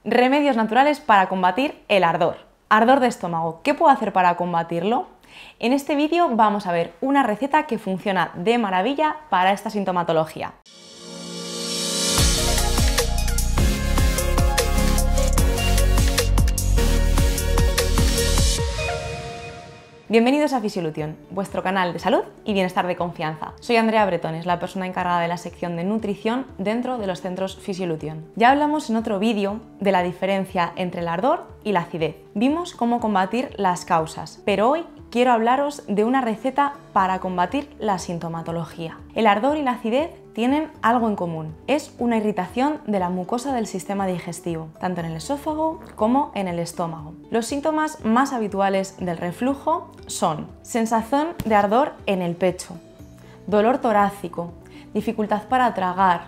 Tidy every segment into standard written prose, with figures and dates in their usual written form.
Remedios naturales para combatir el ardor. Ardor de estómago. ¿Qué puedo hacer para combatirlo? En este vídeo vamos a ver una receta que funciona de maravilla para esta sintomatología. Bienvenidos a Fisiolution, vuestro canal de salud y bienestar de confianza. Soy Andrea Bretones, la persona encargada de la sección de nutrición dentro de los centros Fisiolution. Ya hablamos en otro vídeo de la diferencia entre el ardor y la acidez. Vimos cómo combatir las causas, pero hoy quiero hablaros de una receta para combatir la sintomatología. El ardor y la acidez tienen algo en común. Es una irritación de la mucosa del sistema digestivo, tanto en el esófago como en el estómago. Los síntomas más habituales del reflujo son sensación de ardor en el pecho, dolor torácico, dificultad para tragar,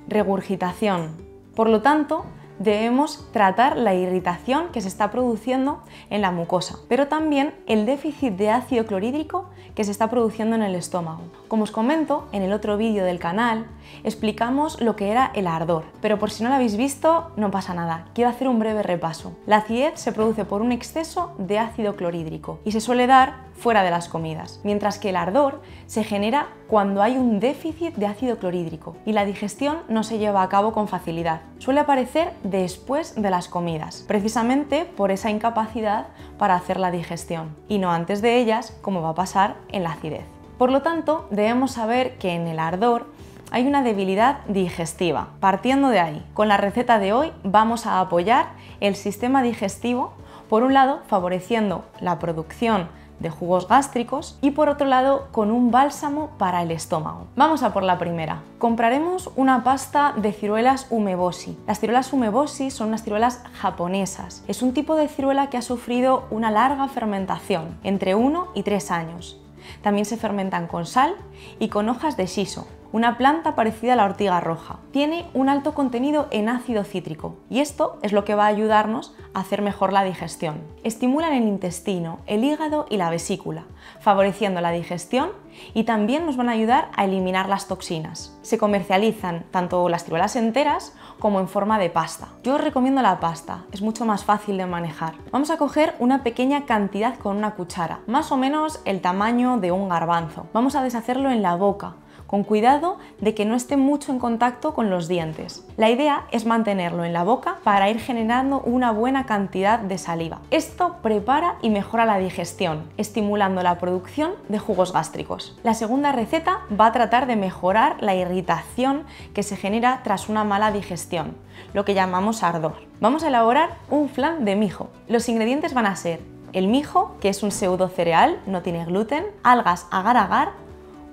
regurgitación. Por lo tanto, debemos tratar la irritación que se está produciendo en la mucosa, pero también el déficit de ácido clorhídrico que se está produciendo en el estómago. Como os comento, en el otro vídeo del canal explicamos lo que era el ardor, pero por si no lo habéis visto, no pasa nada, quiero hacer un breve repaso. La acidez se produce por un exceso de ácido clorhídrico y se suele dar fuera de las comidas, mientras que el ardor se genera cuando hay un déficit de ácido clorhídrico y la digestión no se lleva a cabo con facilidad. Suele aparecer después de las comidas, precisamente por esa incapacidad para hacer la digestión, y no antes de ellas, como va a pasar en la acidez. Por lo tanto, debemos saber que en el ardor hay una debilidad digestiva. Partiendo de ahí, con la receta de hoy vamos a apoyar el sistema digestivo, por un lado favoreciendo la producción de jugos gástricos y por otro lado con un bálsamo para el estómago. Vamos a por la primera. Compraremos una pasta de ciruelas umeboshi. Las ciruelas umeboshi son unas ciruelas japonesas. Es un tipo de ciruela que ha sufrido una larga fermentación, entre 1 y 3 años. También se fermentan con sal y con hojas de shiso, una planta parecida a la ortiga roja. Tiene un alto contenido en ácido cítrico y esto es lo que va a ayudarnos a hacer mejor la digestión. Estimulan el intestino, el hígado y la vesícula, favoreciendo la digestión y también nos van a ayudar a eliminar las toxinas. Se comercializan tanto las ciruelas enteras como en forma de pasta. Yo os recomiendo la pasta, es mucho más fácil de manejar. Vamos a coger una pequeña cantidad con una cuchara, más o menos el tamaño de un garbanzo. Vamos a deshacerlo en la boca, con cuidado de que no esté mucho en contacto con los dientes. La idea es mantenerlo en la boca para ir generando una buena cantidad de saliva. Esto prepara y mejora la digestión, estimulando la producción de jugos gástricos. La segunda receta va a tratar de mejorar la irritación que se genera tras una mala digestión, lo que llamamos ardor. Vamos a elaborar un flan de mijo. Los ingredientes van a ser el mijo, que es un pseudo cereal, no tiene gluten, algas agar-agar,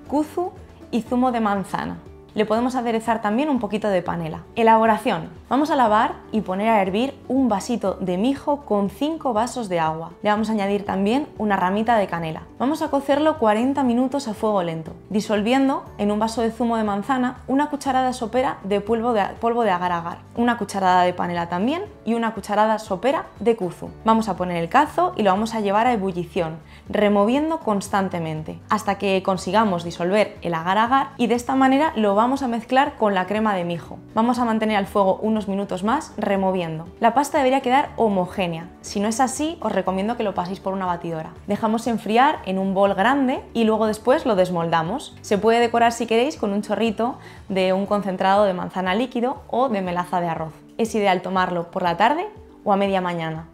kuzu y zumo de manzana. Le podemos aderezar también un poquito de panela. Elaboración. Vamos a lavar y poner a hervir un vasito de mijo con 5 vasos de agua. Le vamos a añadir también una ramita de canela. Vamos a cocerlo 40 minutos a fuego lento, disolviendo en un vaso de zumo de manzana una cucharada sopera de polvo de agar-agar, una cucharada de panela también y una cucharada sopera de kuzu. Vamos a poner el cazo y lo vamos a llevar a ebullición, removiendo constantemente hasta que consigamos disolver el agar-agar y de esta manera lo vamos a mezclar con la crema de mijo. Vamos a mantener al fuego unos minutos más removiendo. La pasta debería quedar homogénea. Si no es así, os recomiendo que lo paséis por una batidora. Dejamos enfriar en un bol grande y luego después lo desmoldamos. Se puede decorar si queréis con un chorrito de un concentrado de manzana líquido o de melaza de arroz. Es ideal tomarlo por la tarde o a media mañana,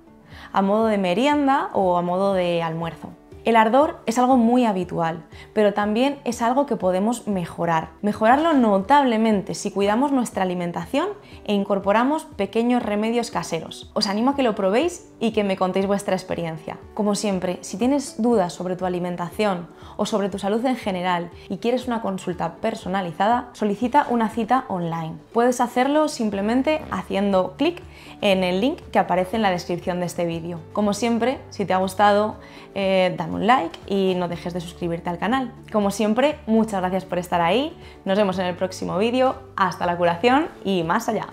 a modo de merienda o a modo de almuerzo. El ardor es algo muy habitual, pero también es algo que podemos mejorar. Mejorarlo notablemente si cuidamos nuestra alimentación e incorporamos pequeños remedios caseros. Os animo a que lo probéis y que me contéis vuestra experiencia. Como siempre, si tienes dudas sobre tu alimentación o sobre tu salud en general y quieres una consulta personalizada, solicita una cita online. Puedes hacerlo simplemente haciendo clic en el link que aparece en la descripción de este vídeo. Como siempre, si te ha gustado, dame un like y no dejes de suscribirte al canal. Como siempre, muchas gracias por estar ahí. Nos vemos en el próximo vídeo. Hasta la curación y más allá.